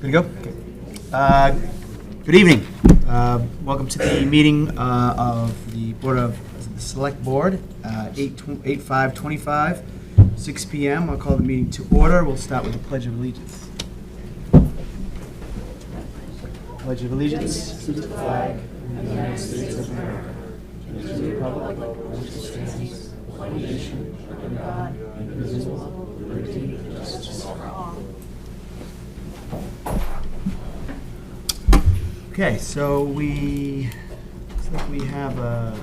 Good to go? Okay. Good evening. Welcome to the meeting of the Board of the Select Board, 8/5/25, 6 p.m. I'll call the meeting to order. We'll start with the Pledge of Allegiance. Pledge of Allegiance to the flag of the United States of America and to the republic for which it stands, one nation, under God, indivisible, with liberty and justice for all. Okay, so we have a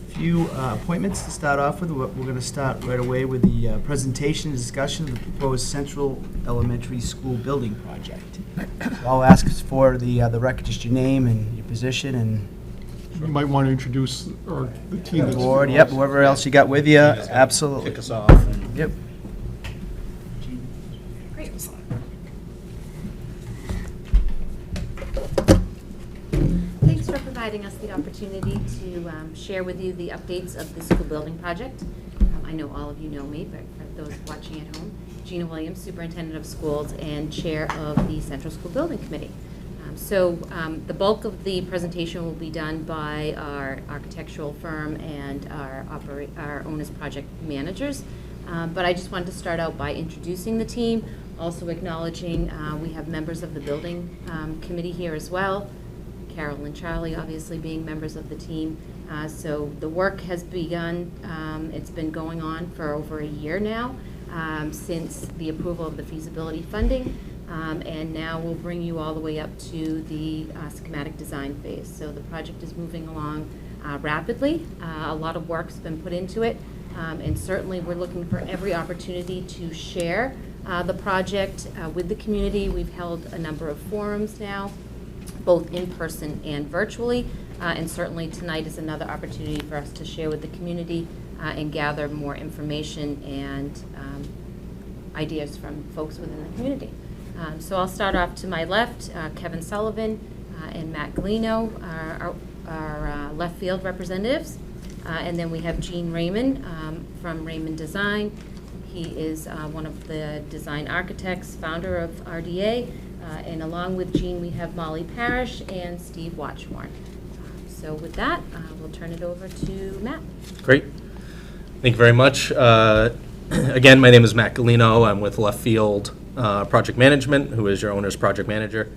few appointments to start off with. We're going to start right away with the presentation and discussion of the proposed Central Elementary School building project. So I'll ask for the record, just your name and your position, and you might want to introduce the team. the board. Yep, whoever else you got with you. Absolutely. Kick us off. Yep. Great. Thanks for providing us the opportunity to share with you the updates of the school building project. I know all of you know me, but for those watching at home, Gina Williams, Superintendent of Schools and Chair of the Central School Building Committee. The bulk of the presentation will be done by our architectural firm and our owner's project managers. But I just wanted to start out by introducing the team, also acknowledging we have members of the building committee here as well. Carol and Charlie obviously being members of the team. So the work has begun. It's been going on for over a year now since the approval of the feasibility funding. And now we'll bring you all the way up to the schematic design phase. So the project is moving along rapidly. A lot of work's been put into it. And certainly we're looking for every opportunity to share the project with the community. We've held a number of forums now, both in person and virtually. And certainly tonight is another opportunity for us to share with the community and gather more information and ideas from folks within the community. So I'll start off to my left. Kevin Sullivan and Matt Galino are our left field representatives. And then we have Gene Raymond from Raymond Design. He is one of the design architects, founder of RDA. And along with Gene, we have Molly Parrish and Steve Watchmore. So with that, we'll turn it over to Matt. Great. Thank you very much. Again, my name is Matt Galino. I'm with Left Field Project Management, who is your owner's project manager.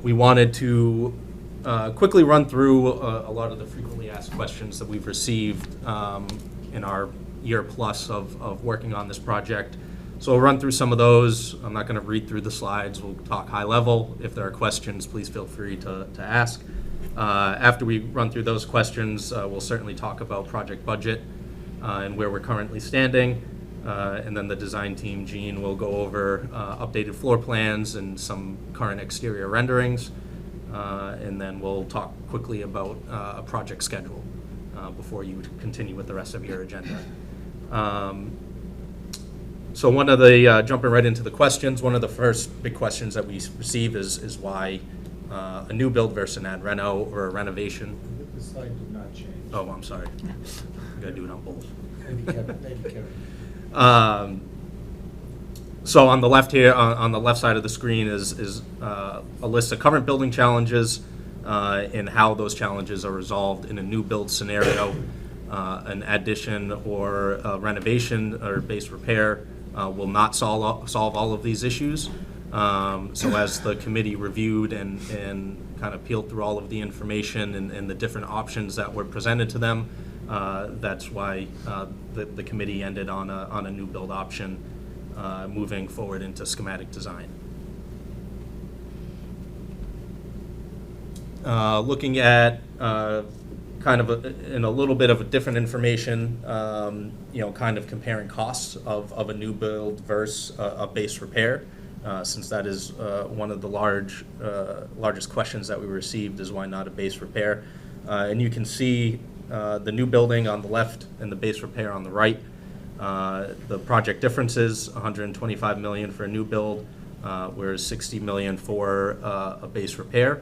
We wanted to quickly run through a lot of the frequently asked questions that we've received in our year plus of working on this project. So we'll run through some of those. I'm not going to read through the slides. We'll talk high level. If there are questions, please feel free to ask. After we run through those questions, we'll certainly talk about project budget and where we're currently standing. And then the design team, Gene, will go over updated floor plans and some current exterior renderings. And then we'll talk quickly about a project schedule before you continue with the rest of your agenda. So one of the, jumping right into the questions, one of the first big questions that we receive is why a new build versus an ad reno or a renovation. The slide did not change. Oh, I'm sorry. We gotta do it on both. Maybe Kevin. So on the left here, on the left side of the screen is a list of current building challenges and how those challenges are resolved in a new build scenario. An addition or a renovation or base repair will not solve all of these issues. So as the committee reviewed and kind of peeled through all of the information and the different options that were presented to them, that's why the committee ended on a new build option, moving forward into schematic design. Looking at kind of in a little bit of a different information, kind of comparing costs of a new build versus a base repair, since that is one of the largest questions that we received is why not a base repair. And you can see the new building on the left and the base repair on the right. The project differences, $125 million for a new build, whereas $60 million for a base repair.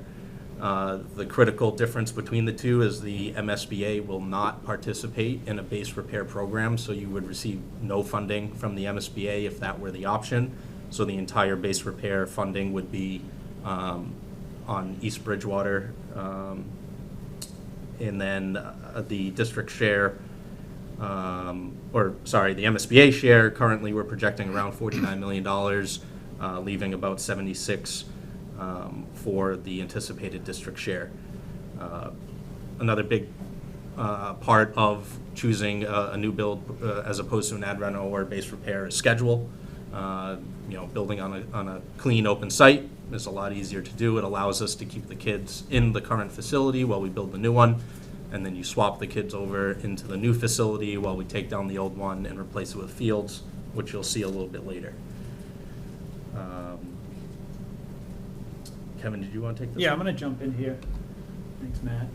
The critical difference between the two is the MSBA will not participate in a base repair program, so you would receive no funding from the MSBA if that were the option. So the entire base repair funding would be on East Bridgewater. And then the district share, the MSBA share, currently we're projecting around $49 million, leaving about 76 for the anticipated district share. Another big part of choosing a new build as opposed to an ad reno or base repair is schedule. Building on a clean, open site is a lot easier to do. It allows us to keep the kids in the current facility while we build the new one, and then you swap the kids over into the new facility while we take down the old one and replace it with fields, which you'll see a little bit later. Kevin, did you want to take this? Yeah, I'm going to jump in here. Thanks, Matt.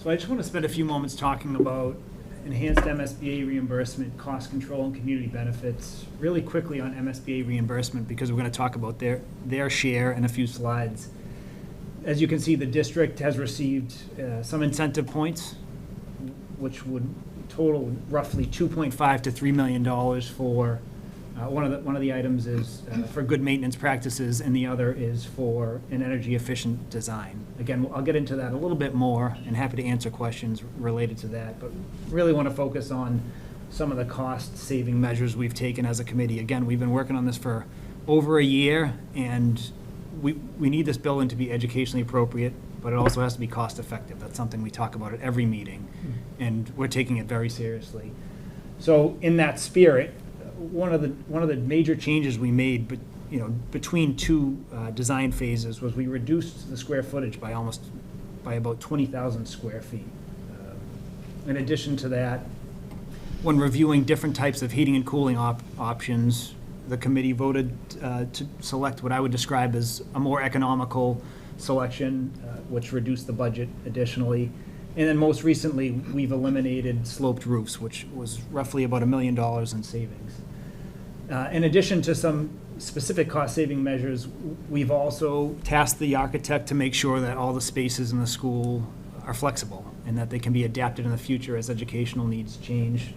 So I just want to spend a few moments talking about enhanced MSBA reimbursement, cost control, and community benefits. Really quickly on MSBA reimbursement, because we're going to talk about their share in a few slides. As you can see, the district has received some incentive points, which would total roughly $2.5 to $3 million for one of the items is for good maintenance practices, and the other is for an energy efficient design. Again, I'll get into that a little bit more, and happy to answer questions related to that, but really want to focus on some of the cost saving measures we've taken as a committee. Again, we've been working on this for over a year, and we need this building to be educationally appropriate, but it also has to be cost effective. That's something we talk about at every meeting, and we're taking it very seriously. So in that spirit, one of the major changes we made, but between two design phases, was we reduced the square footage by about 20,000 square feet. In addition to that, when reviewing different types of heating and cooling options, the committee voted to select what I would describe as a more economical selection, which reduced the budget additionally. And then most recently, we've eliminated sloped roofs, which was roughly about $1 million in savings. In addition to some specific cost-saving measures, we've also tasked the architect to make sure that all the spaces in the school are flexible and that they can be adapted in the future as educational needs change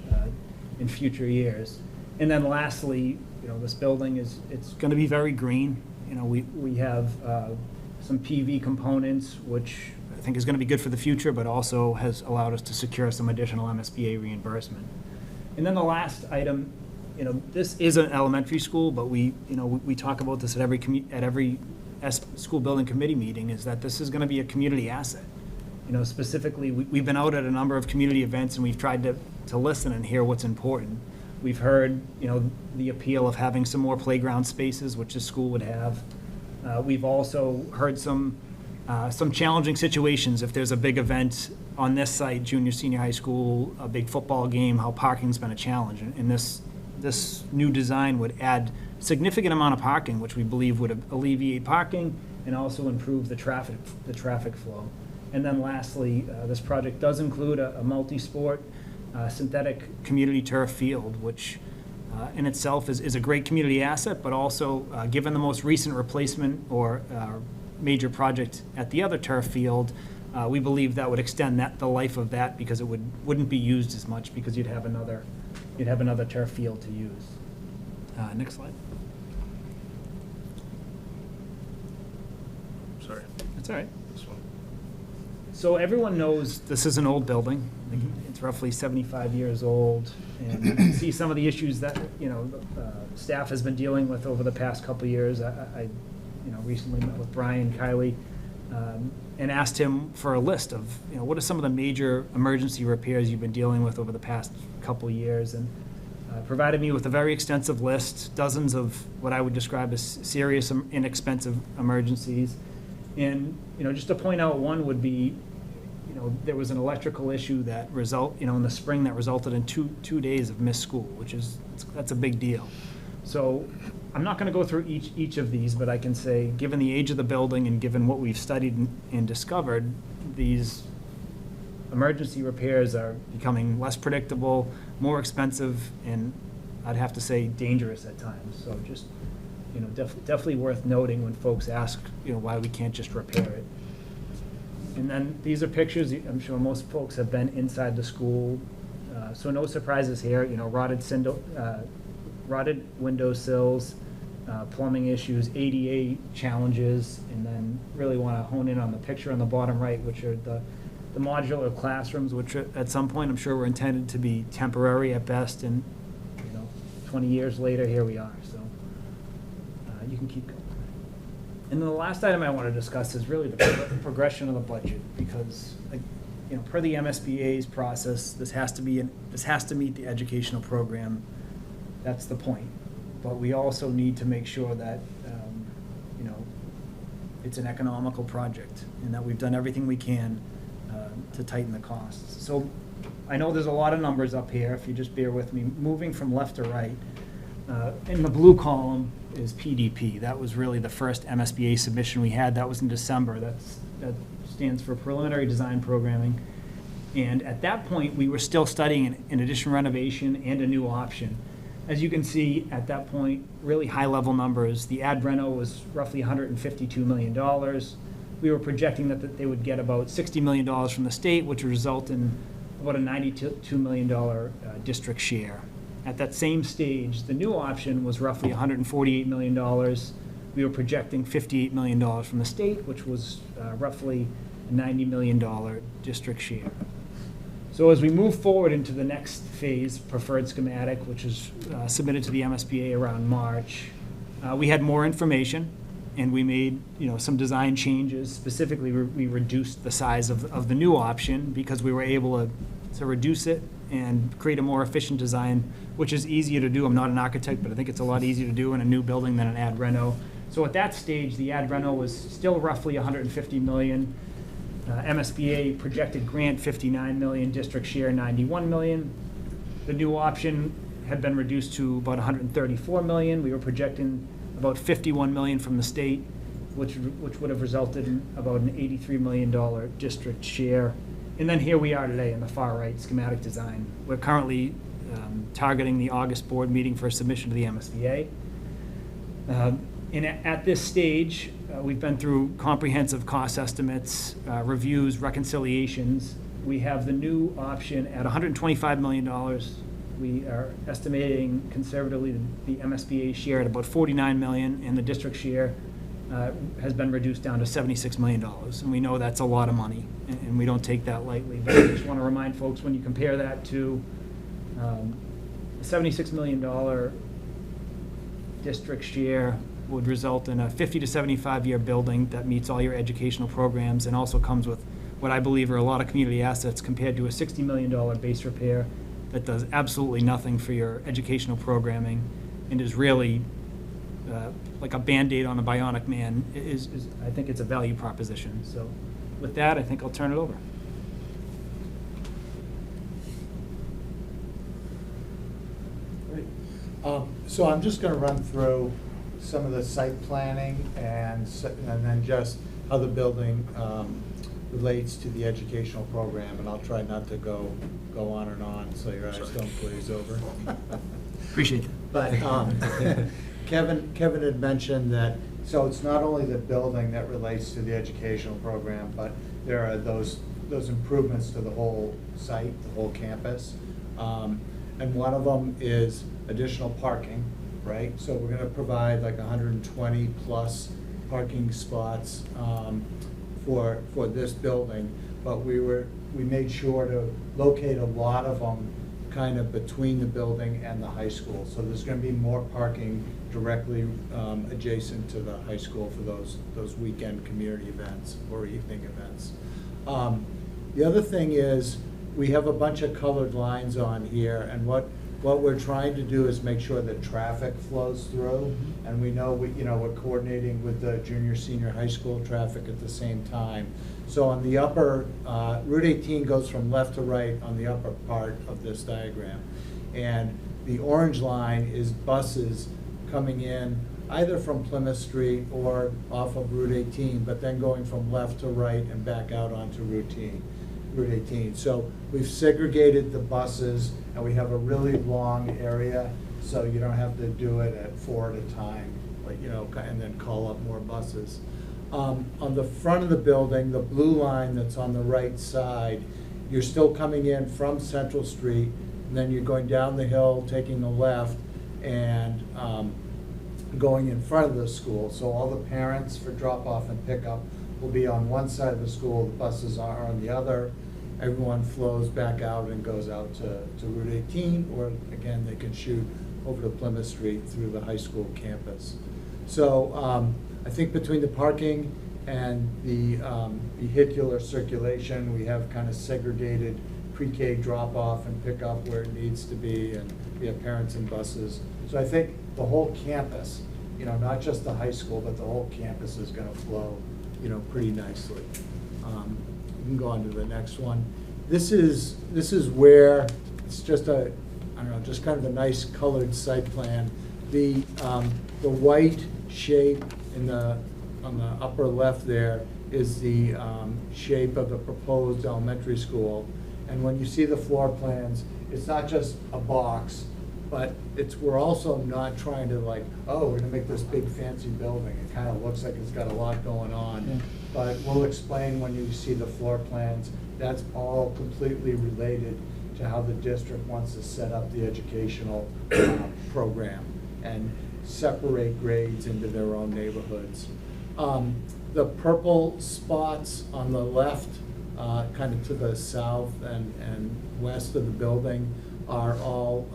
in future years. And then lastly, this building it's going to be very green. We have some PV components, which I think is going to be good for the future, but also has allowed us to secure some additional MSBA reimbursement. And then the last item, this is an elementary school, but we talk about this at every school building committee meeting, is that this is going to be a community asset. Specifically, we've been out at a number of community events, and we've tried to listen and hear what's important. We've heard, the appeal of having some more playground spaces, which the school would have. We've also heard some challenging situations. If there's a big event on this site, junior, senior high school, a big football game, how parking's been a challenge. And this new design would add significant amount of parking, which we believe would alleviate parking and also improve the traffic flow. And then lastly, this project does include a multi-sport synthetic community turf field, which in itself is a great community asset, but also given the most recent replacement or major project at the other turf field, we believe that would extend the life of that, because it wouldn't be used as much, because you'd have another turf field to use. Next slide. Sorry. That's all right. This one. So everyone knows this is an old building. It's roughly 75 years old, and you can see some of the issues that staff has been dealing with over the past couple of years. I recently met with Brian Kiley and asked him for a list of what are some of the major emergency repairs you've been dealing with over the past couple of years, and provided me with a very extensive list, dozens of what I would describe as serious, inexpensive emergencies. And just to point out one would be, there was an electrical issue that in the spring that resulted in two days of missed school, that's a big deal. So I'm not going to go through each of these, but I can say, given the age of the building and given what we've studied and discovered, these emergency repairs are becoming less predictable, more expensive, and I'd have to say dangerous at times. So just, definitely worth noting when folks ask, why we can't just repair it. And then these are pictures. I'm sure most folks have been inside the school, so no surprises here. Rotted window sills, plumbing issues, ADA challenges, and then really want to hone in on the picture on the bottom right, which are the modular classrooms, which at some point I'm sure were intended to be temporary at best, and 20 years later, here we are. So you can keep going. And then the last item I want to discuss is really the progression of the budget, because per the MSBA's process, this has to meet the educational program. That's the point. But we also need to make sure that it's an economical project, and that we've done everything we can to tighten the costs. So I know there's a lot of numbers up here. If you just bear with me, moving from left to right. In the blue column is PDP. That was really the first MSBA submission we had. That was in December. That stands for Preliminary Design Programming. And at that point, we were still studying an addition renovation and a new option. As you can see, at that point, really high-level numbers. The ad reno was roughly $152 million. We were projecting that they would get about $60 million from the state, which would result in about a $92 million district share. At that same stage, the new option was roughly $148 million. We were projecting $58 million from the state, which was roughly a $90 million district share. So as we move forward into the next phase, preferred schematic, which is submitted to the MSBA around March, we had more information, and we made some design changes. Specifically, we reduced the size of the new option because we were able to reduce it and create a more efficient design, which is easier to do. I'm not an architect, but I think it's a lot easier to do in a new building than an ad reno. So at that stage, the ad reno was still roughly $150 million. MSBA projected grant $59 million, district share $91 million. The new option had been reduced to about $134 million. We were projecting about $51 million from the state, which would have resulted in about an $83 million district share. And then here we are today in the far right, schematic design. We're currently targeting the August board meeting for submission to the MSBA. And at this stage, we've been through comprehensive cost estimates, reviews, reconciliations. We have the new option at $125 million. We are estimating conservatively the MSBA share at about $49 million, and the district share has been reduced down to $76 million. And we know that's a lot of money, and we don't take that lightly. But I just want to remind folks, when you compare that to the $76 million district share would result in a 50 to 75 year building that meets all your educational programs and also comes with what I believe are a lot of community assets, compared to a $60 million base repair that does absolutely nothing for your educational programming and is really like a Band-Aid on a bionic man. I think it's a value proposition. So with that, I think I'll turn it over. Great. So I'm just going to run through some of the site planning and then just how the building relates to the educational program, and I'll try not to go on and on so your eyes don't glaze over. Appreciate that. But Kevin had mentioned that, so it's not only the building that relates to the educational program, but there are those improvements to the whole site, the whole campus. And one of them is additional parking, right? So we're going to provide like 120 plus parking spots for this building, but we made sure to locate a lot of them kind of between the building and the high school. So there's going to be more parking directly adjacent to the high school for those weekend community events or evening events. The other thing is we have a bunch of colored lines on here, and what we're trying to do is make sure that traffic flows through, and we know we're coordinating with the junior, senior high school traffic at the same time. So on the upper, Route 18 goes from left to right on the upper part of this diagram. And the orange line is buses coming in either from Plymouth Street or off of Route 18, but then going from left to right and back out onto Route 18. So we've segregated the buses, and we have a really long area, so you don't have to do it at 4 at a time, and then call up more buses. On the front of the building, the blue line that's on the right side, you're still coming in from Central Street, and then you're going down the hill, taking a left, and going in front of the school. So all the parents for drop-off and pickup will be on one side of the school, the buses are on the other. Everyone flows back out and goes out to Route 18, or again, they can shoot over to Plymouth Street through the high school campus. So I think between the parking and the vehicular circulation, we have kind of segregated pre-K drop-off and pickup where it needs to be, and we have parents and buses. So I think the whole campus, not just the high school, but the whole campus is going to flow, pretty nicely. We can go on to the next one. This is where it's just just kind of a nice colored site plan. The white shape on the upper left there is the shape of the proposed elementary school. And when you see the floor plans, it's not just a box, but we're also not trying to we're gonna make this big fancy building. It kind of looks like it's got a lot going on. Yeah. But we'll explain when you see the floor plans. That's all completely related to how the district wants to set up the educational program and separate grades into their own neighborhoods. The purple spots on the left, kind of to the south and west of the building, are all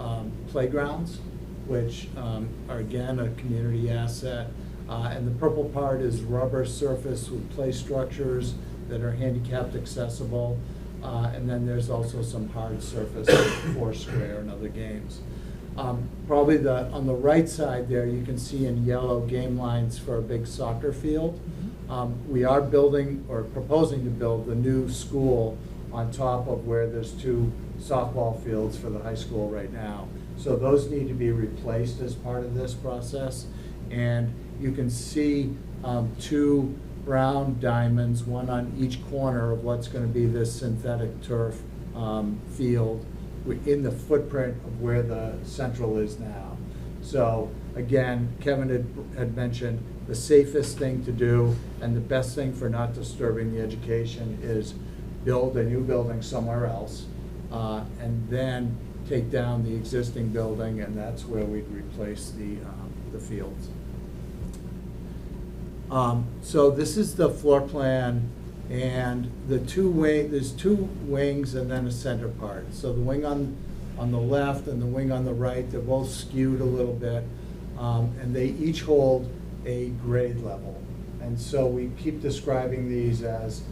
playgrounds, which are again a community asset. And the purple part is rubber surface with play structures that are handicapped accessible. And then there's also some hard surface, Foursquare and other games. Probably on the right side there, you can see in yellow game lines for a big soccer field. We are building or proposing to build the new school on top of where there's 2 softball fields for the high school right now. So those need to be replaced as part of this process. And you can see 2 brown diamonds, one on each corner of what's going to be this synthetic turf field in the footprint of where the central is now. So again, Kevin had mentioned the safest thing to do and the best thing for not disturbing the education is build a new building somewhere else and then take down the existing building, and that's where we'd replace the fields. So this is the floor plan, and there's 2 wings and then a center part. So the wing on the left and the wing on the right, they're both skewed a little bit, and they each hold a grade level. And so we keep describing these as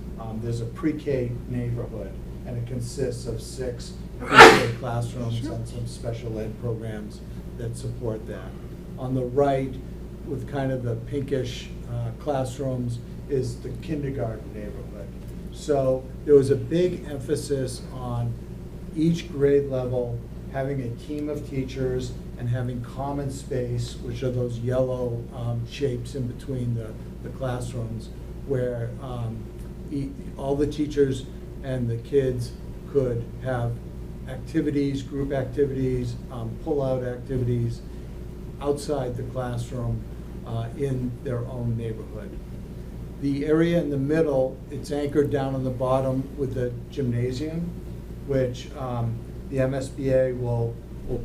there's a pre-K neighborhood, and it consists of 6 pre-K classrooms and some special ed programs that support that. On the right, with kind of the pinkish classrooms, is the kindergarten neighborhood. So there was a big emphasis on each grade level having a team of teachers and having common space, which are those yellow shapes in between the classrooms, where all the teachers and the kids could have activities, group activities, pull-out activities outside the classroom in their own neighborhood. The area in the middle, it's anchored down on the bottom with the gymnasium, which the MSBA will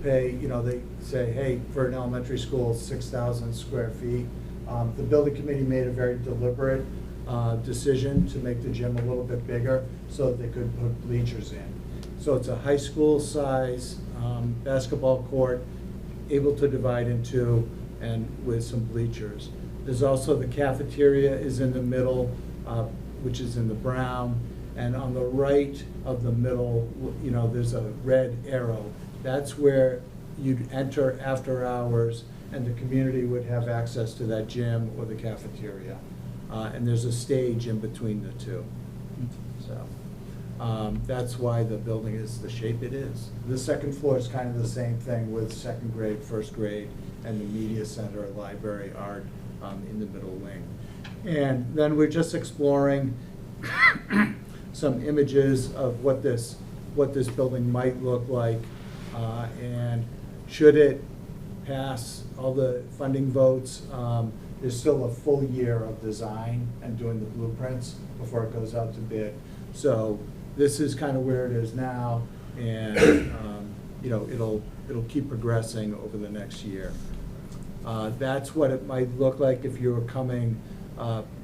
pay, they say, hey, for an elementary school, 6,000 square feet. The building committee made a very deliberate decision to make the gym a little bit bigger so that they could put bleachers in. So it's a high school size basketball court, able to divide in 2 and with some bleachers. There's also the cafeteria is in the middle, which is in the brown. And on the right of the middle, there's a red arrow. That's where you'd enter after hours and the community would have access to that gym or the cafeteria. And there's a stage in between the 2. So that's why the building is the shape it is. The second floor is kind of the same thing with 2nd grade, 1st grade, and the media center, library, art in the middle wing. And then we're just exploring some images of what this building might look like, and should it pass all the funding votes, there's still a full year of design and doing the blueprints before it goes out to bid. So this is kind of where it is now, and it'll keep progressing over the next year. That's what it might look like if you were coming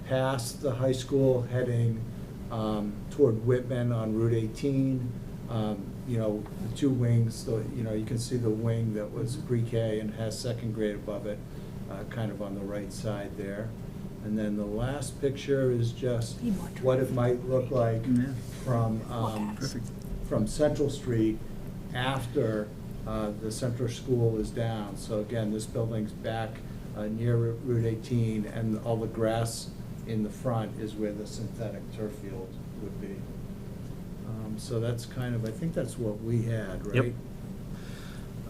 past the high school, heading toward Whitman on Route 18. You know, the two wings, you can see the wing that was pre-K and has second grade above it, kind of on the right side there. And then the last picture is just what it might look like from Central Street after the Central School is down. So again, this building's back near Route 18, and all the grass in the front is where the synthetic turf field would be. So that's kind of, I think that's what we had, right?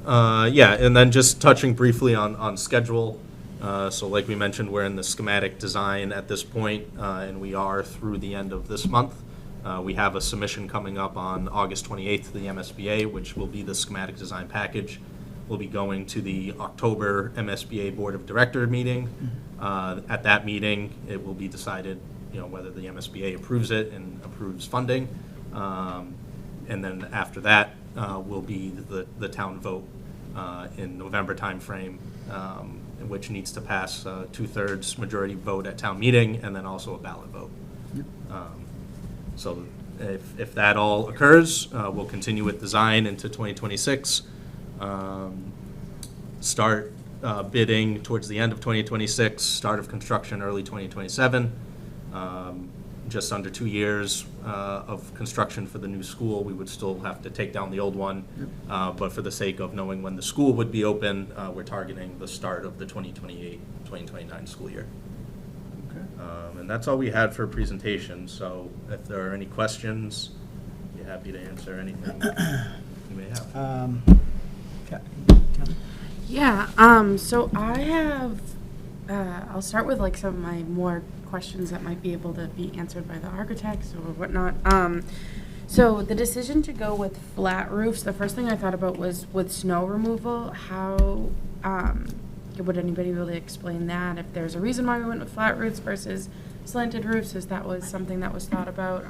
Yep. Yeah, and then just touching briefly on schedule. So like we mentioned, we're in the schematic design at this point, and we are through the end of this month. We have a submission coming up on August 28th to the MSBA, which will be the schematic design package. We'll be going to the October MSBA Board of Director meeting. At that meeting, it will be decided, whether the MSBA approves it and approves funding. And then after that will be the town vote in November timeframe, which needs to pass 2/3 majority vote at town meeting, and then also a ballot vote. So if that all occurs, we'll continue with design into 2026. Start bidding towards the end of 2026, start of construction early 2027. Just under 2 years of construction for the new school. We would still have to take down the old one. But for the sake of knowing when the school would be open, we're targeting the start of the 2028-2029 school year. And that's all we had for presentation. So if there are any questions, I'd be happy to answer anything you may have. Yeah, so I have, I'll start with like some of my more questions that might be able to be answered by the architects or whatnot. So the decision to go with flat roofs, the first thing I thought about was with snow removal. How, would anybody be able to explain that? If there's a reason why we went with flat roofs versus slanted roofs, as that was something that was thought about.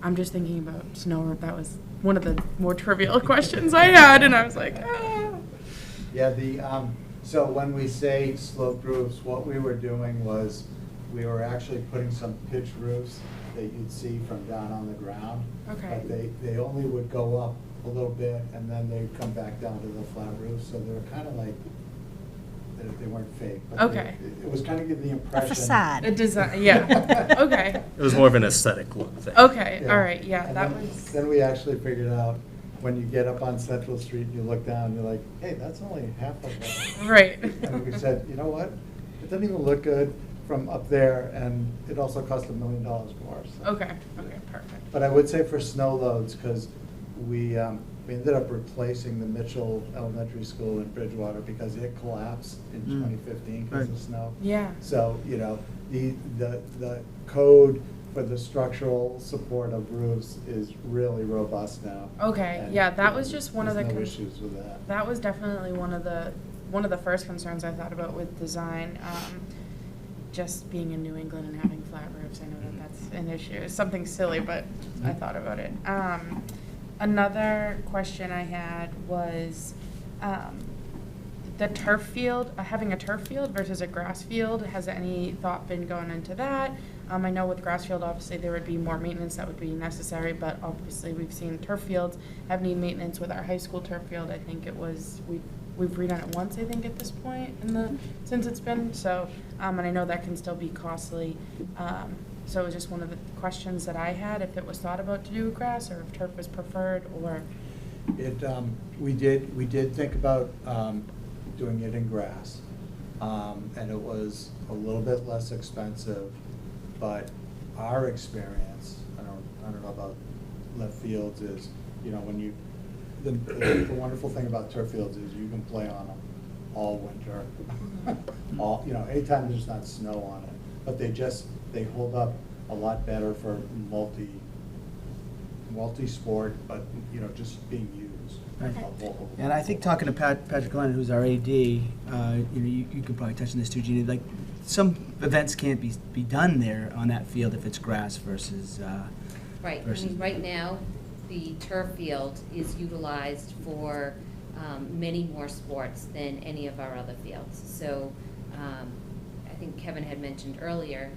I'm just thinking about snow roof. That was one of the more trivial questions I had, and I was like, ah. Yeah, so when we say sloped roofs, what we were doing was we were actually putting some pitch roofs that you'd see from down on the ground. Okay. But they only would go up a little bit and then they'd come back down to the flat roof. So they were kind of like, they weren't fake. But Okay. it was kind of giving the impression. A design, yeah. Okay. It was more of an aesthetic look thing. Okay. Yeah. All right. Yeah, And that then- was. Then we actually figured out, when you get up on Central Street and you look down, you're like, hey, that's only half of it. Right. And we said, you know what? It doesn't even look good from up there, and it also cost $1 million more. So. Okay. Okay. Perfect. But I would say for snow loads, because we ended up replacing the Mitchell Elementary School in Bridgewater because it collapsed in 2015 because of snow. Yeah. So, the code for the structural support of roofs is really robust now. Okay. And, Yeah, that was just one of the. there's no issues with that. That was definitely one of the first concerns I thought about with design. Just being in New England and having flat roofs, I know that that's an issue. It's something silly, but I thought about it. Another question I had was the turf field, having a turf field versus a grass field. Has any thought been going into that? I know with grass field, obviously, there would be more maintenance that would be necessary, but obviously, we've seen turf fields have need maintenance with our high school turf field. I think it was, we've redone it once, I think, at this point since it's been, so, and I know that can still be costly. So it was just one of the questions that I had, if it was thought about to do grass, or if turf was preferred, or. We did think about doing it in grass, and it was a little bit less expensive, but our experience, I don't know about left fields, is, when the wonderful thing about turf fields is you can play on them all winter. Anytime there's not snow on it, but they hold up a lot better for multi-sport, but, just being used. Right. And I think talking to Patrick Glenn, who's our AD, you could probably touch on this too, Jeannie. Like, some events can't be done there on that field if it's grass versus. Right, versus right now, the turf field is utilized for many more sports than any of our other fields. So I think Kevin had mentioned earlier,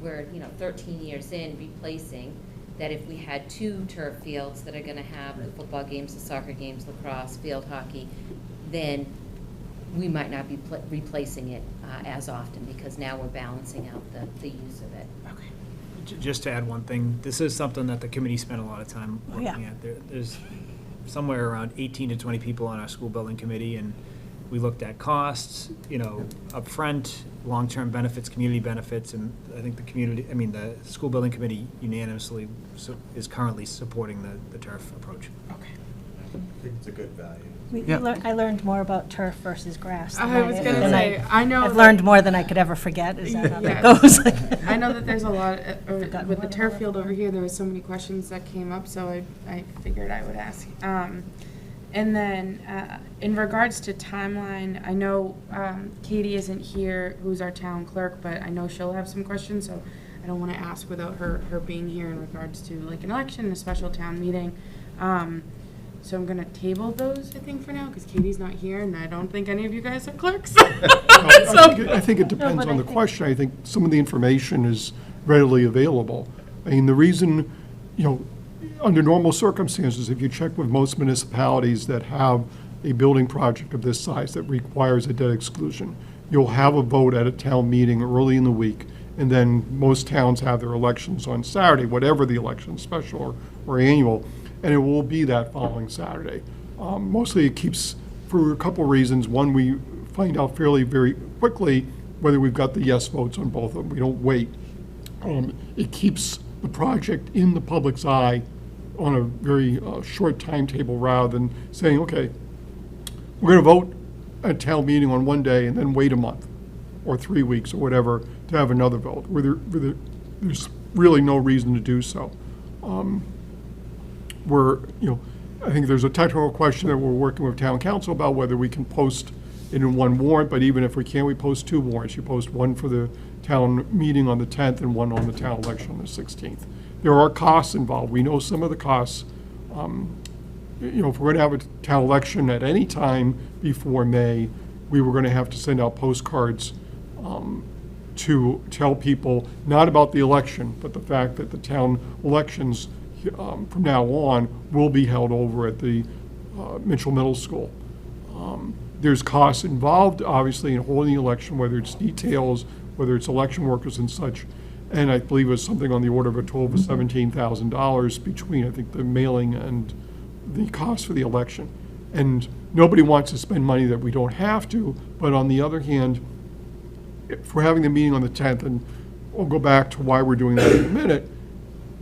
we're 13 years in replacing, that if we had 2 turf fields that are going to have the football games, the soccer games, lacrosse, field hockey, then we might not be replacing it as often, because now we're balancing out the use of it. Okay. Just to add one thing, this is something that the committee spent a lot of time looking at. There's somewhere around 18 to 20 people on our school building committee, and we looked at costs, upfront, long-term benefits, community benefits, and I think the school building committee unanimously is currently supporting the turf approach. Okay. I think it's a good value. I learned more about turf versus grass. I was going to than say, I know. I've learned more than I could ever forget. Is that how Yes. that goes? I know that there's a lot, Forgotten with the what it turf was. field over here, there was so many questions that came up, so I figured I would ask. And then, in regards to timeline, I know Katie isn't here, who's our town clerk, but I know she'll have some questions, so I don't want to ask without her being here in regards to like an election and a special town meeting. So I'm gonna table those, I think, for now, because Katie's not here, and I don't think any of you guys are clerks. I think it depends but on I the think- question. I think some of the information is readily available. I mean, the reason, under normal circumstances, if you check with most municipalities that have a building project of this size that requires a debt exclusion, you'll have a vote at a town meeting early in the week, and then most towns have their elections on Saturday, whatever the election, special or annual, and it will be that following Saturday. Mostly it keeps, for a couple of reasons. One, we find out very quickly whether we've got the yes votes on both of them. We don't wait. It keeps the project in the public's eye on a very short timetable, rather than saying, okay, we're going to vote at town meeting on one day and then wait a month or 3 weeks or whatever to have another vote, where there's really no reason to do so. I think there's a technical question that we're working with town council about whether we can post it in one warrant, but even if we can, we post 2 warrants. You post one for the town meeting on the 10th and one on the town election on the 16th. There are costs involved. We know some of the costs. If we're going to have a town election at any time before May, we were going to have to send out postcards to tell people not about the election, but the fact that the town elections from now on will be held over at the Mitchell Middle School. There's costs involved, obviously, in holding the election, whether it's details, whether it's election workers and such. And I believe it was something on the order of a total of $17,000 between, I think, the mailing and the cost for the election. And nobody wants to spend money that we don't have to, but on the other hand, if we're having the meeting on the 10th, and we'll go back to why we're doing that in a minute,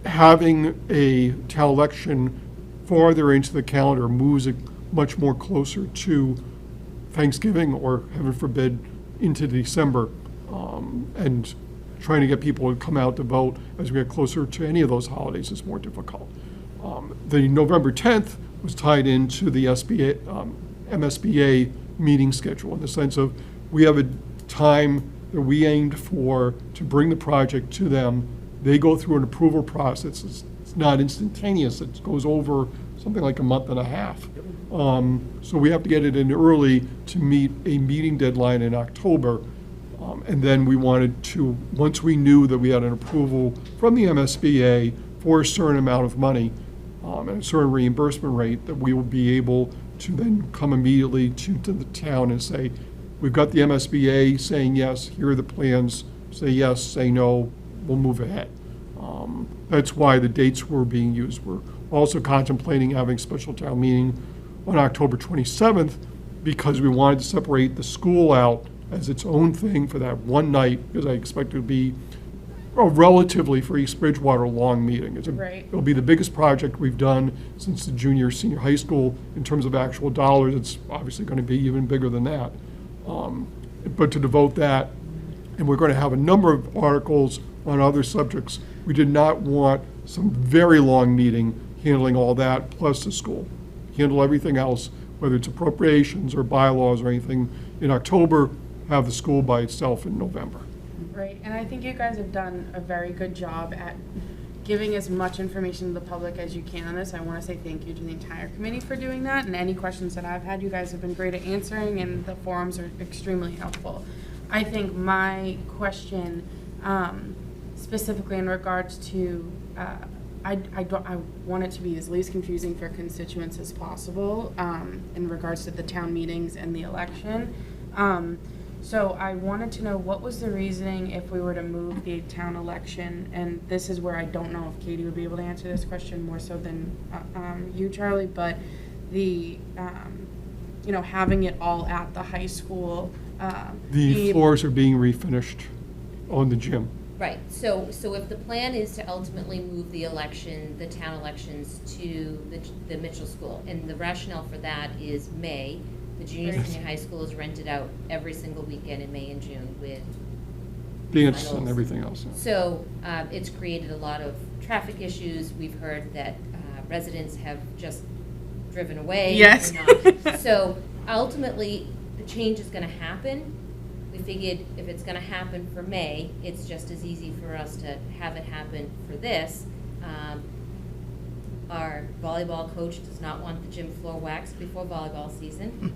having a town election farther into the calendar moves it much more closer to Thanksgiving, or heaven forbid, into December, and trying to get people to come out to vote as we get closer to any of those holidays is more difficult. The November 10th was tied into the MSBA meeting schedule, in the sense of we have a time that we aimed for to bring the project to them. They go through an approval process. It's not instantaneous. It goes over something like a month and a half. So we have to get it in early to meet a meeting deadline in October. And then we wanted to, once we knew that we had an approval from the MSBA for a certain amount of money and a certain reimbursement rate, that we will be able to then come immediately to the town and say, we've got the MSBA saying yes, here are the plans, say yes, say no, we'll move ahead. That's why the dates were being used. We're also contemplating having a special town meeting on October 27th, because we wanted to separate the school out as its own thing for that one night, because I expect it to be a relatively, for East Bridgewater, long meeting. Right. It'll be the biggest project we've done since the senior high school in terms of actual dollars. It's obviously going to be even bigger than that. But to devote that, and we're going to have a number of articles on other subjects. We did not want some very long meeting handling all that, plus the school. Handle everything else, whether it's appropriations or bylaws or anything, in October, have the school by itself in November. Right, and I think you guys have done a very good job at giving as much information to the public as you can on this. I want to say thank you to the entire committee for doing that, and any questions that I've had, you guys have been great at answering, and the forums are extremely helpful. I think my question, specifically in regards to, I want it to be as least confusing for constituents as possible, in regards to the town meetings and the election. So I wanted to know, what was the reasoning if we were to move the town election? And this is where I don't know if Katie would be able to answer this question more so than you, Charlie, but the, having it all at the high school. The floors are being refinished on the gym. Right, so if the plan is to ultimately move the election, the town elections to the Mitchell School, and the rationale for that is May, the junior senior high school is rented out every single weekend in May and June with Dance finals. and everything else. So it's created a lot of traffic issues. We've heard that residents have just driven away. Yes. and not. So ultimately, the change is going to happen. We figured if it's going to happen for May, it's just as easy for us to have it happen for this. Our volleyball coach does not want the gym floor waxed before volleyball season.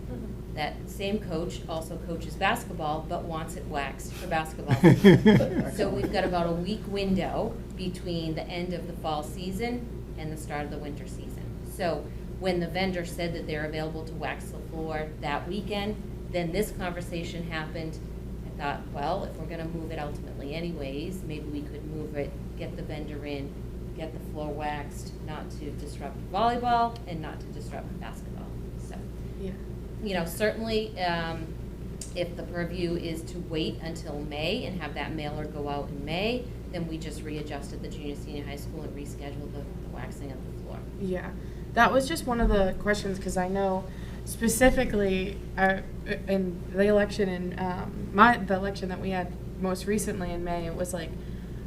That same coach also coaches basketball, but wants it waxed for basketball season. So we've got about a week window between the end of the fall season and the start of the winter season. So when the vendor said that they're available to wax the floor that weekend, then this conversation happened. I thought, well, if we're gonna move it ultimately anyways, maybe we could move it, get the vendor in, get the floor waxed, not to disrupt volleyball and not to disrupt basketball. So, Yeah. Certainly, if the purview is to wait until May and have that mailer go out in May, then we just readjusted the junior senior high school and rescheduled the waxing of the floor. Yeah, that was just one of the questions, because I know specifically in the election, the election that we had most recently in May, it was like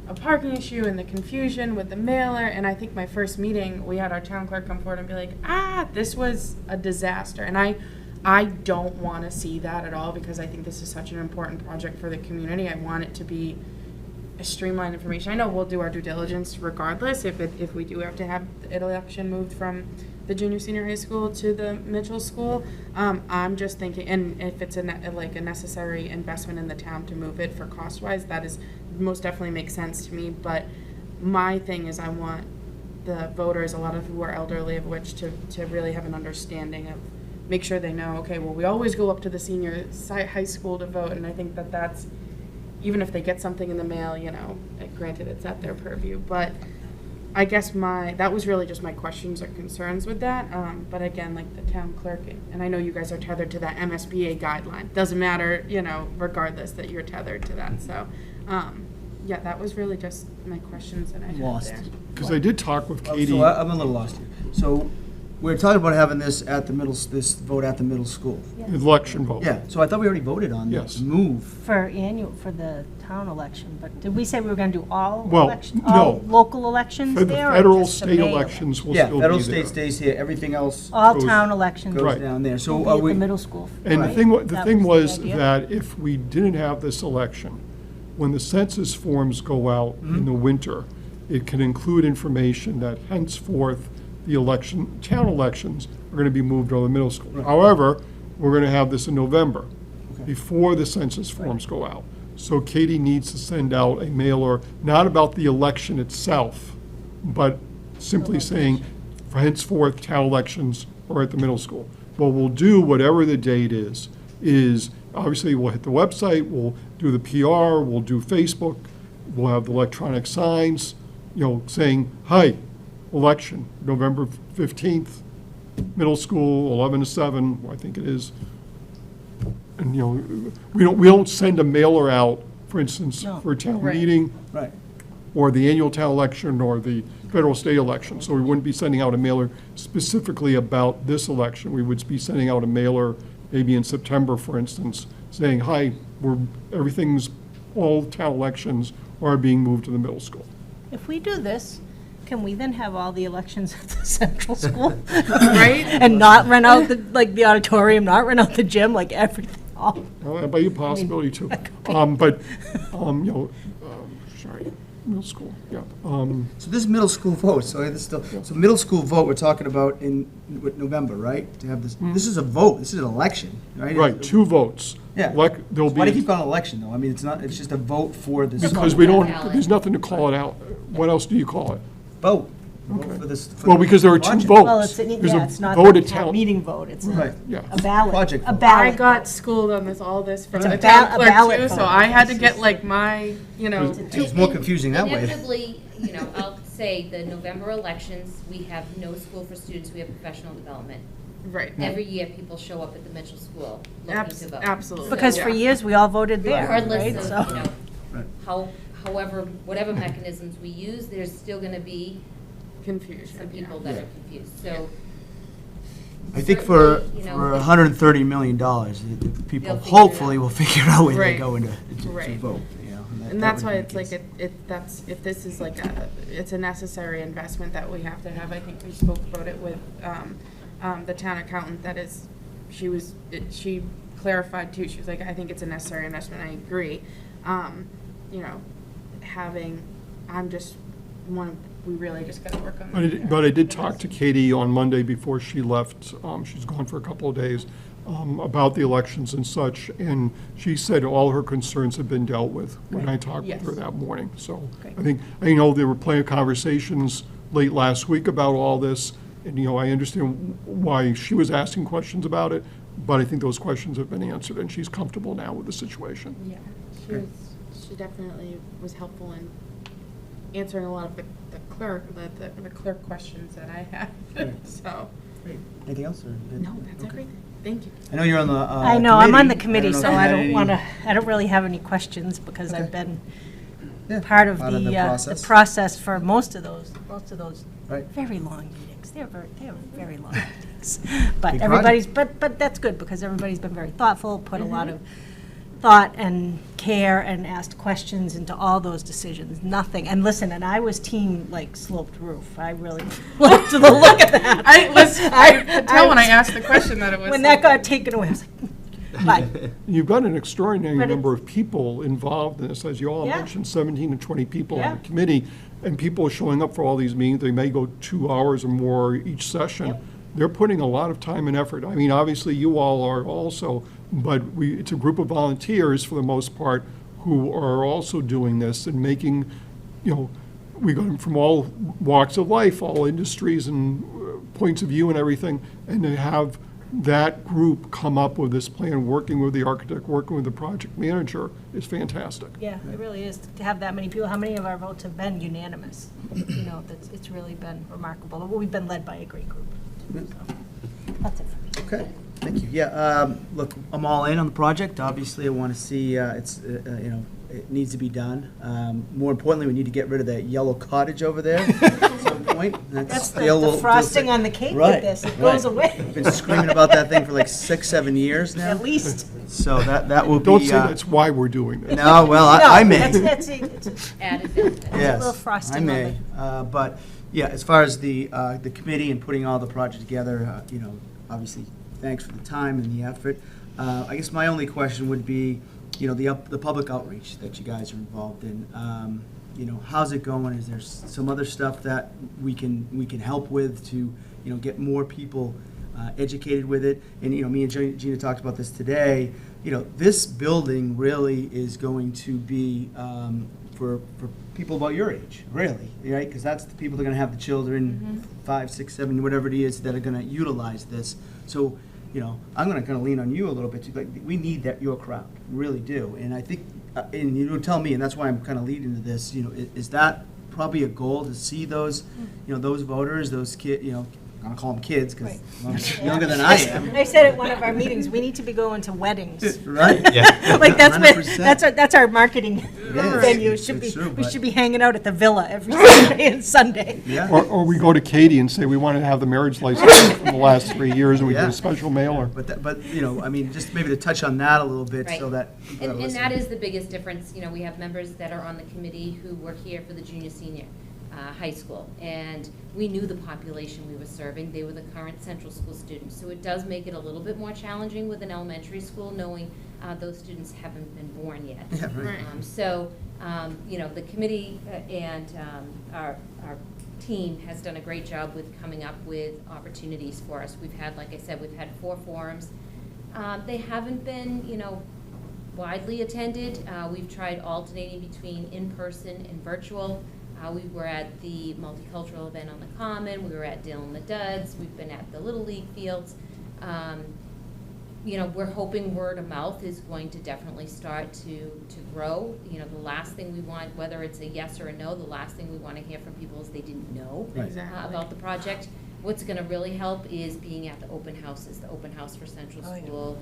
a parking issue and the confusion with the mailer. And I think my first meeting, we had our town clerk come forward and be like, this was a disaster. And I don't want to see that at all, because I think this is such an important project for the community. I want it to be a streamlined information. I know we'll do our due diligence regardless if we do have to have an election moved from the junior senior high school to the Mitchell school. I'm just thinking, and if it's a necessary investment in the town to move it for cost wise, that is most definitely makes sense to me. But my thing is, I want the voters, a lot of who are elderly, of which to really have an understanding of, make sure they know, okay, well, we always go up to the senior high school to vote. And I think that's, even if they get something in the mail, granted it's at their purview, but I guess that was really just my questions or concerns with that. But again, like the town clerk, and I know you guys are tethered to that MSBA guideline. Doesn't matter, regardless that you're tethered to that. So, yeah, that was really just my questions that I had Lost. there. Because I did talk with Katie. So I'm a little lost here. So we're talking about having this this vote at the middle school. Election vote. Yeah, so I thought we already voted on Yes. the move. For the town election, but did we say we were gonna do all Well, elections, no. all local elections For the there? or federal, just the state mayor? elections will Yeah, still be federal, there. state stays here, everything else All goes- town elections goes Right. down there. So will be are at we, the middle school. And the right? thing That was the idea? that if we didn't have this election, when the census forms go out in the winter, it can include information that henceforth the town elections are going to be moved to the middle school. However, we're going to have this in November, before the census forms go out. So Katie needs to send out a mailer, not about the election itself, but simply saying, for henceforth, town elections are at the middle school. What we'll do, whatever the date is obviously we'll hit the website, we'll do the PR, we'll do Facebook, we'll have the electronic signs, saying, hi, election, November 15th, middle school, 11 to 7, I think it is. And, we don't send a mailer out, for instance, No. for a town Right. meeting right, or the annual town election or the federal state election. So we wouldn't be sending out a mailer specifically about this election. We would be sending out a mailer maybe in September, for instance, saying, hi, all town elections are being moved to the middle school. If we do this, can we then have all the elections at the central school? Right? And not rent out the auditorium, not rent out the gym, like everything, all. Well, that might be a possibility too. Sorry. Middle school, yeah. So this middle school vote, so this still, so middle school vote, we're talking about in November, right? To have this, this is a vote, this is an election, right? Right, 2 votes. Yeah. There'll Why do you be, keep calling it election, though? I mean, it's not, it's just a vote for this. because we don't, Ballot. there's nothing to call it out. What else do you call it? Vote. Vote Okay. for this. for Well, the because there are 2 project. votes. Well, There's yeah, a it's not vote the at town meeting vote, it's Right. Yeah. a ballot. Project A vote. ballot. I got schooled on this, all this from It's a the ba- town a clerk ballot too, vote. so I had to get like my, It's more confusing that way. Inevitably, I'll say the November elections, we have no school for students, we have professional development. right. Every year, people show up at the Mitchell School looking to vote. Absolutely. Because for Yeah. years, we all voted there, Regardless right? of, So, Right. however, whatever mechanisms we use, there's still gonna be Confusion. some yeah. people that are confused, so. I think for, certainly, for $130 million, the people They'll figure it hopefully out. will figure out when they Right. go into, to Right. vote, And that that's would why be it's the like, case. that's, if this is like it's a necessary investment that we have to have, I think we spoke about it with, the town accountant, that is, she clarified too, she was like, I think it's a necessary investment, I agree. We really just gotta work on. But I did talk to Katie on Monday before she left, she's gone for a couple of days, about the elections and such, and she said all her concerns have been dealt with when I talked with her Yes. that morning. So Great. I think, there were plenty of conversations late last week about all this, and, I understand why she was asking questions about it, but I think those questions have been answered, and she's comfortable now with the situation. Yeah, she definitely was helpful in answering a lot of the clerk questions that I had, Right. so. Anything else? Or? No, that's Okay. everything, thank you. I know you're on the I know, I'm on the committee, know if so you I had don't any- want to, I don't really have any questions, because I've Okay. been Yeah, part of the process for most of those Right. very long meetings. They're very long meetings. But Big everybody's, but that's good, because everybody's been very thoughtful, put a lot of thought and care and asked questions into all those decisions. Nothing, and listen, and I was team like sloped roof. I really liked the look of that. I could tell when I asked the question that it was. When that got taken away, I was like, but, You've got an extraordinary But number of people involved in this, as you all Yeah. mentioned, 17 to 20 people on Yeah. the committee, and people are showing up for all these meetings, they may go 2 hours or more each session. Yep. They're putting a lot of time and effort. I mean, obviously, you all are also, but it's a group of volunteers, for the most part, who are also doing this and making, we got them from all walks of life, all industries and points of view and everything, and to have that group come up with this plan, working with the architect, working with the project manager, is fantastic. yeah, it really is, to have that many people. How many of our votes have been unanimous? It's really been remarkable. We've been led by a great group. So, that's it for me. Okay, thank you. Yeah, look, I'm all in on the project. Obviously, I want to see, it needs to be done. More importantly, we need to get rid of that yellow cottage over there at some point. That's the Still- frosting on the cake with Right, this. It right. goes away. I've been screaming about that thing for like 6-7 years now. At least. So that will be. Don't say that's why we're doing this. No, well, I may. It's Added benefit. Yes, little frosting I on may. But, yeah, as far as the committee and putting all the project together, obviously, thanks for the time and the effort. I guess my only question would be, the public outreach that you guys are involved in. How's it going? Is there some other stuff that we can help with to, get more people educated with it? And, me and Gina talked about this today. This building really is going to be for people about your age, really, right? Because that's the people that are going to have the children, 5, 6, 7, whatever it is, that are going to utilize this. So, I'm going to kind of lean on you a little bit too. Like, we need your crowd, we really do. And I think, and you tell me, and that's why I'm kind of leading to this. Is that probably a goal to see those, those voters, those kids, I'm going to call them kids because Right. younger than I am. I said at one of our meetings, we need to be going to weddings. Right? Yeah. Like, that's 100%. that's our marketing is. venue. It's true, We but- should be hanging out at the Villa every Saturday and Sunday. Yeah. Or we go to Katie and say, we want to have the marriage license from the last 3 years, and we do Yeah. a special mailer. But just maybe to touch on that a little bit so Right. that people that are And that listening- is the biggest difference. We have members that are on the committee who were here for the junior, senior high school. And we knew the population we were serving. They were the current central school students. So it does make it a little bit more challenging with an elementary school, knowing those students haven't been born yet. Yeah, right. So, the committee and our team has done a great job with coming up with opportunities for us. We've had, like I said, we've had 4 forums. They haven't been, widely attended. We've tried alternating between in-person and virtual. We were at the multicultural event on the Common. We were at Dale and the Duds. We've been at the Little League fields. We're hoping word of mouth is going to definitely start to grow. The last thing we want, whether it's a yes or a no, the last thing we want to hear from people is they didn't know Exactly. about the project. What's going to really help is being at the open houses, the open house for Central Oh, yeah. School,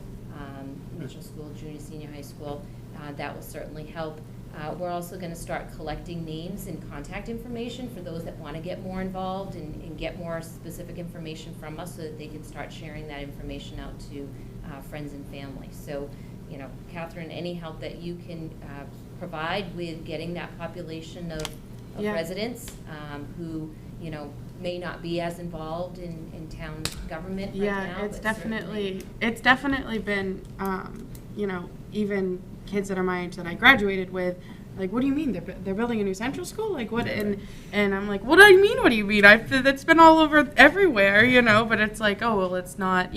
Mitchell School, junior, senior high school. That will certainly help. We're also going to start collecting names and contact information for those that want to get more involved and get more specific information from us so that they can start sharing that information out to friends and family. So, Catherine, any help that you can provide with getting that population of Yeah. residents who, may not be as involved in town government right now. Yeah, it's but certainly- definitely been, even kids that are my age that I graduated with, like, what do you mean they're building a new central school? Like, what? And I'm like, what do you mean? What do you mean? That's been all over everywhere, But it's like, oh well, it's not,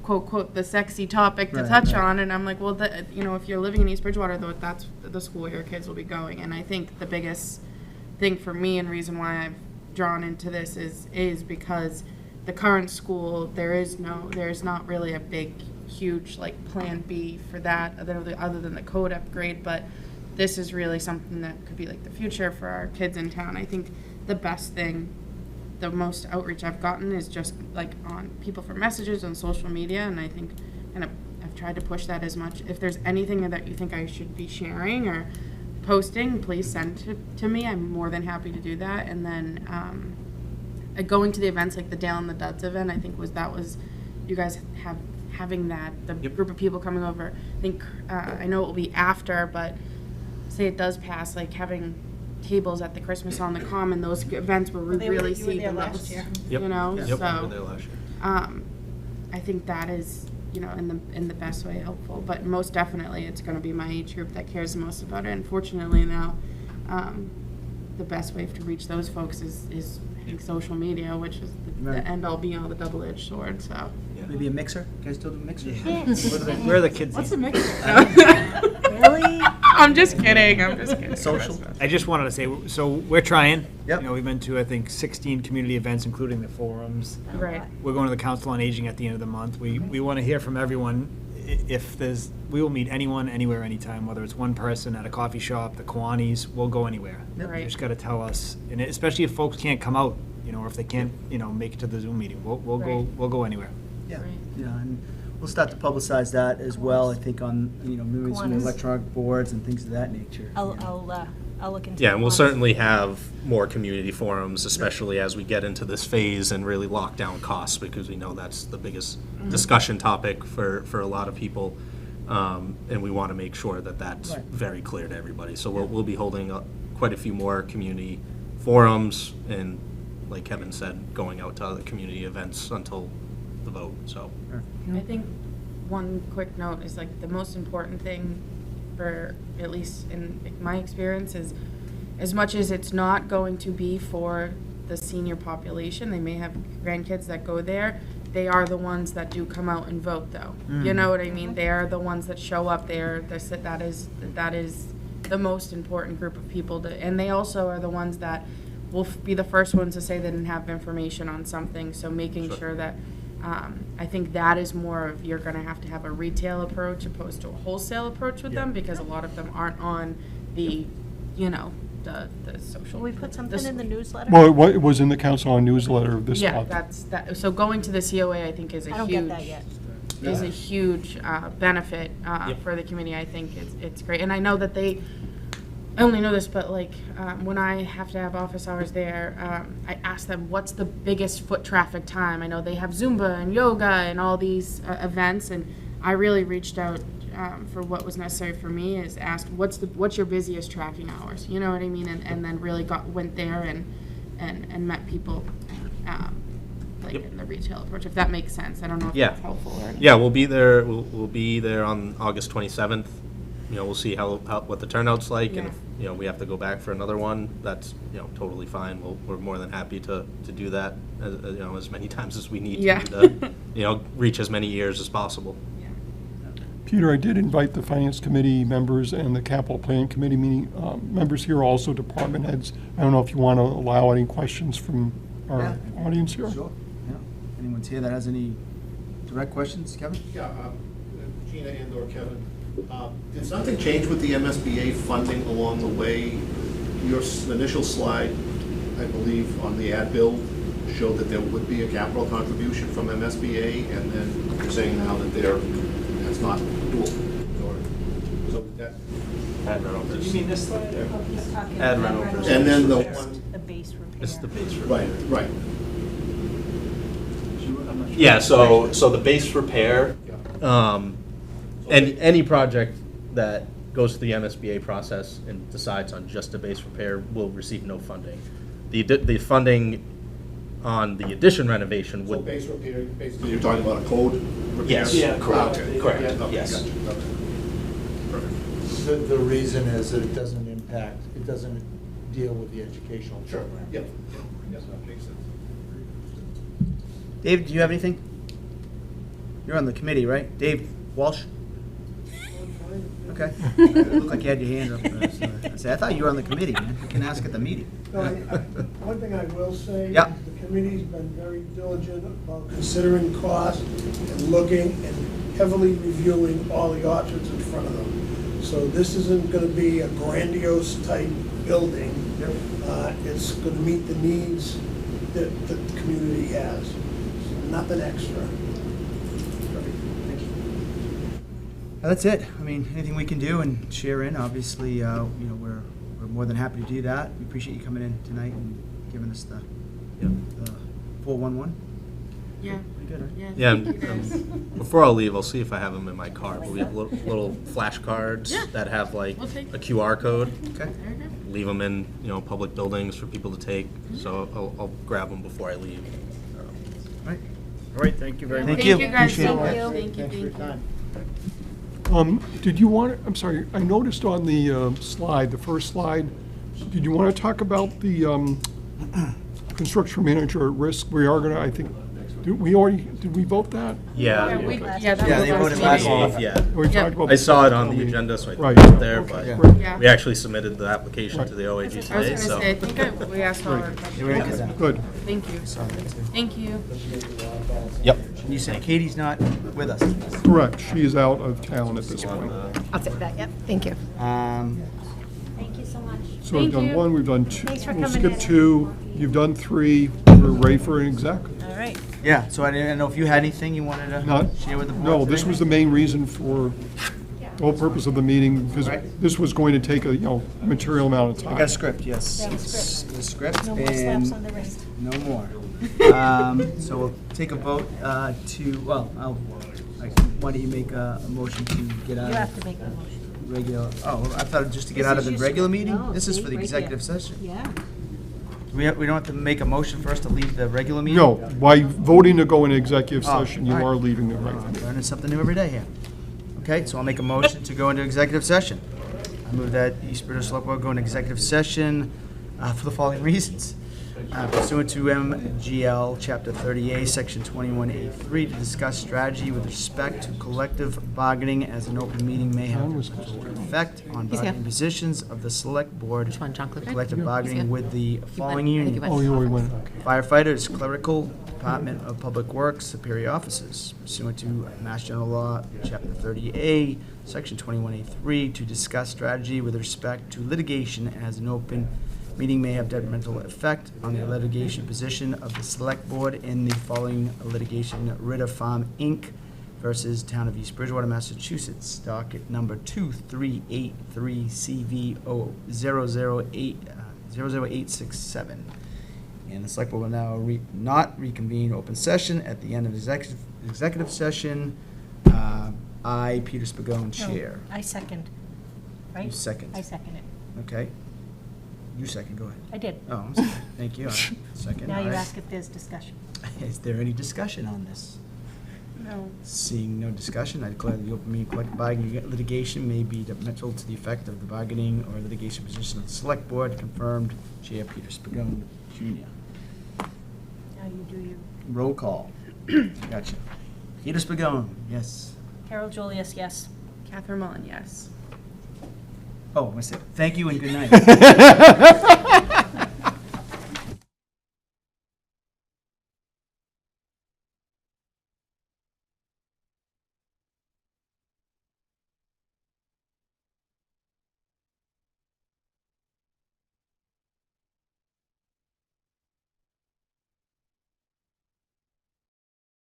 quote quote the sexy topic to Right, touch right. on. And I'm like, well, if you're living in East Bridgewater, though, that's the school your kids will be going. And I think the biggest thing for me and reason why I've drawn into this is because the current school, there's not really a big, huge plan B for that other than the code upgrade, but this is really something that could be the future for our kids in town. I think the best thing, the most outreach I've gotten is just on people for messages on social media, and I think I've tried to push that as much. If there's anything that you think I should be sharing or posting, please send it to me. I'm more than happy to do that. And then going to the events like the Dale and the Duds event, I think was you guys having that, the Yep. group of people coming over. I think I know it will be after, but say it does pass, having tables at the Christmas on the Common, those events where we They were- really you were see there the last most, year. Yep. you know, Yep, we were so there last year. I think that is, in the best way helpful. But most definitely, it's going to be my age group that cares the most about it. Unfortunately, now, the best way to reach those folks is I think social media, which is the Right. end all be all, the double-edged sword. So. Maybe a mixer? You guys still do mixers? Yes. Where are the kids? What's a mixer? Really? I'm just kidding. Social? I just wanted to say, so we're trying. Yep. We've been to, I think, 16 community events, including the forums. Right. We're going to the Council on Aging at the end of the month. We want to hear from everyone. We will meet anyone, anywhere, anytime, whether it's one person at a coffee shop, the Kiwanis, we'll go anywhere. Yep. Right. You just got to tell us, and especially if folks can't come out, or if they can't, make it to the Zoom meeting, we'll go anywhere. Yeah, Right. and we'll start to publicize that as well, I think, on, maybe some Kiwanis. electronic boards and things of that nature. I'll look into Yeah, and we'll Kiwanis. certainly have more community forums, especially as we get into this phase and really lock down costs, because we know that's the biggest discussion topic for a lot of people. And we want to make sure that that's Right. very clear to everybody. So we'll be holding quite a few more community forums and, like Kevin said, going out to other community events until the vote, so. I think one quick note is the most important thing for, at least in my experience, is as much as it's not going to be for the senior population, they may have grandkids that go there, they are the ones that do come out and vote though. You know what I mean? They are the ones that show up there. That is the most important group of people and they also are the ones that will be the first ones to say they didn't have information on something. So making sure that I think that is more of you're going to have a retail approach opposed to a wholesale approach with them because a lot of them aren't on the, the social. Will we put something in the newsletter? Well, it was in the Council on Newsletter this Yeah, month. that's that. So going to the COA, I think, is a I don't huge. get that yet. Is a huge benefit Yep. for the community. I think it's great, and I know that they. I only know this, but when I have to have office hours there, I ask them what's the biggest foot traffic time. I know they have Zumba and yoga and all these events, and I really reached out for what was necessary for me is asked what's your busiest tracking hours. You know what I mean, and then really went there and met people. like Yep. in the retail approach, if that makes sense. I don't know if Yeah. that's helpful or anything. Yeah, we'll be there, we'll be there on August 27th. You know, we'll see how what the turnout's like, and if, you know, we have to go back for another one, that's, you know, totally fine. We're more than happy to do that, you know, as many times as we need Yeah. to, you know, reach as many years as possible. Peter, I did invite the Finance Committee members and the Capital Plan Committee meeting members here, also department heads. I don't know if you want to allow any questions from our Yeah. audience here? Sure, yeah. Anyone's here that has any direct questions, Kevin? Yeah, Gina and/or Kevin, did something change with the MSBA funding along the way? Your initial slide, I believe, on the ad bill showed that there would be a capital contribution from MSBA, and then you're saying now that that's not doable. So that, Ad rental You mean this slide or? He's talking Ad about rental and then the just one, the base repair. It's the base repair. right, right. I'm not sure. Yeah, so the base repair, and any project that goes through the MSBA process and decides on just a base repair will receive no funding. The funding on the addition renovation So would. base repair, basically you're talking about a code repair? Yes. Yeah, correct. Okay. Correct, Yeah, okay, yes. gotcha, okay. Perfect. The reason is that it doesn't impact, it doesn't deal with the educational Sure, program. yeah, yes, that makes sense. Dave, do you have anything? You're on the committee, right? Dave Walsh? Okay. It looked like you had your hand up. I thought you were on the committee, man. You can ask at the meeting. No, one thing I will say is Yeah. the committee's been very diligent about considering cost and looking and heavily reviewing all the options in front of them. So this isn't gonna be a grandiose type building. It's gonna meet the needs that the community has, nothing extra. That's it. I mean, anything we can do and share in, obviously, you know, we're more than happy to do that. We appreciate you coming in tonight and giving us the 411. Yeah. Pretty good, right? Yeah. Yeah, thank you, guys. before I'll leave, I'll see if I have them in my car, but we have little flashcards Yeah. that have like We'll take a QR code. Okay. There we go. Leave them in, you know, public buildings for people to take, so I'll grab them before I leave. Right. All right, thank you very much. Thank you. guys Appreciate so it. much. Yeah. Thank you, Thanks for your thank you. time. Did you want, I'm sorry, I noticed on the slide, the first slide, did you want to talk about the construction manager at risk? We are going to, I think, did we vote that? Yeah. Yeah, we- Yeah, yeah, that Yeah, was they last voted last meeting. month. Yeah. We Yep. talked about. I saw it on town the meeting. agenda, so I Right. threw it up there, Okay, but great. Yeah. we actually submitted the application to the OAG I was today, gonna so. say, I think we asked all our Yeah, questions. we already did that. Good. Thank you. Thank you. Yep. And you said Katie's not with us. Correct. She is out of town at this point. I'll take that, yep, thank you. Thank you so much. So we've Thank done you. one, we've done two. Thanks for We'll coming skip in. 2. You've done 3. We're ready for an exec. All right. Yeah, so I didn't know if you had anything you wanted to Not, share with the board no, this today? was the main reason for, the whole purpose of the meeting, because Right. this was going to take a, material amount of time. I got a script, yes. Yeah, the It's the script No more slaps on and the wrist. no more. So we'll take a vote why don't you make a motion to get out You of have to make the motion. regular, I thought just to get This out is of the your regular script. meeting? No, This is see, for the right executive here. session. Yeah. We don't have to make a motion for us to leave the regular meeting? No, by voting to go into executive Oh, session, you all right. are leaving the I'm regular. learning something new every day here. Okay, so I'll make a motion to go into executive session. I move that East Bridgewater Select Board go into executive session for the following reasons. Pursuant to MGL Chapter 30A, Section 21A3, to discuss strategy with respect to collective bargaining as an open meeting may have effect on bargaining positions of the Select Board. Which one, John Clifford? Collective bargaining with the following I think you union. Oh, you already went, okay. Firefighters, clerical, Department of Public Works, superior officers, pursuant to Mass General Law, Chapter 30A, Section 21A3, to discuss strategy with respect to litigation as an open meeting may have detrimental effect on the litigation position of the Select Board in the following litigation: Ritter Farm, Inc. versus Town of East Bridgewater, Massachusetts, docket number 2383 CV 00867. And the Select Board will now not reconvene open session at the end of executive session. I, Peter Spagone, chair. I second, right? You second. I second it. Okay. You second, go ahead. I did. Oh, I'm sorry. Thank you. Second. Now all you right. ask if there's discussion. Is there any discussion on this? No. Seeing no discussion, I declare the open meeting collective bargaining litigation may be detrimental to the effect of the bargaining or litigation position of the select board, confirmed, Chair Peter Spigot, Jr. Now you do you. Roll call. Gotcha. Peter Spigot, yes. Carol Julius, yes. Catherine Mullen, yes. Oh, I said, thank you and good night.